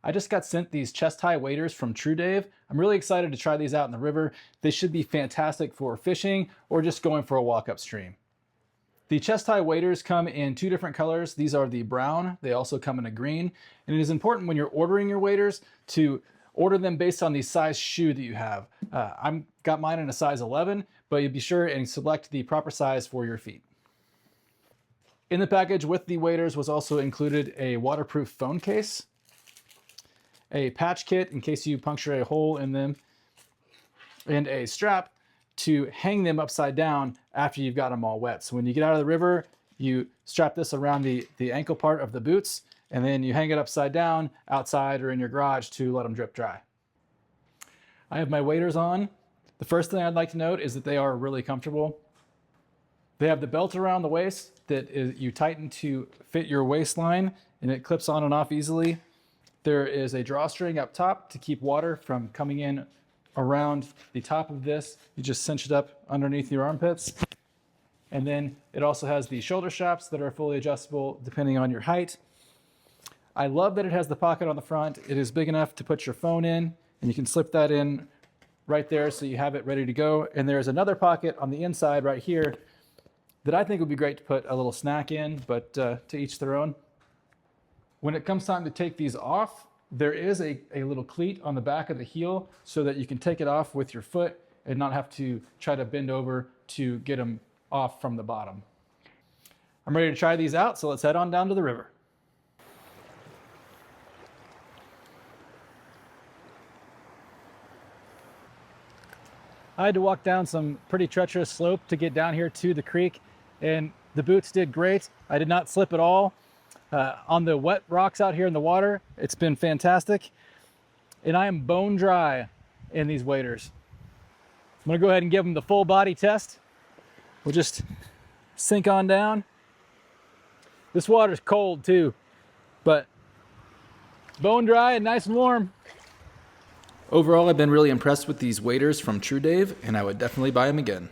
I just got sent these chest-high waders from Trudave. I'm really excited to try these out in the river. They should be fantastic for fishing or just going for a walk upstream. The chest-high waders come in 2 different colors. These are the brown. They also come in a green. And it is important when you're ordering your waders to order them based on the size shoe that you have. I've got mine in a size 11, but you'll be sure and select the proper size for your feet. In the package with the waders was also included a waterproof phone case, a patch kit in case you puncture a hole in them, and a strap to hang them upside down after you've got them all wet. So when you get out of the river, you strap this around the ankle part of the boots, and then you hang it upside down outside or in your garage to let them drip dry. I have my waders on. The first thing I'd like to note is that they are really comfortable. They have the belt around the waist that you tighten to fit your waistline, and it clips on and off easily. There is a drawstring up top to keep water from coming in around the top of this. You just cinch it up underneath your armpits. And then it also has the shoulder straps that are fully adjustable depending on your height. I love that it has the pocket on the front. It is big enough to put your phone in, and you can slip that in right there so you have it ready to go. And there's another pocket on the inside right here that I think would be great to put a little snack in, but to each their own. When it comes time to take these off, there is a little cleat on the back of the heel so that you can take it off with your foot and not have to try to bend over to get them off from the bottom. I'm ready to try these out, so let's head on down to the river. I had to walk down some pretty treacherous slope to get down here to the creek, and the boots did great. I did not slip at all. On the wet rocks out here in the water, it's been fantastic. And I am bone dry in these waders. I'm gonna go ahead and give them the full body test. We'll just sink on down. This water's cold too, but bone dry and nice and warm. Overall, I've been really impressed with these waders from Trudave, and I would definitely buy them again.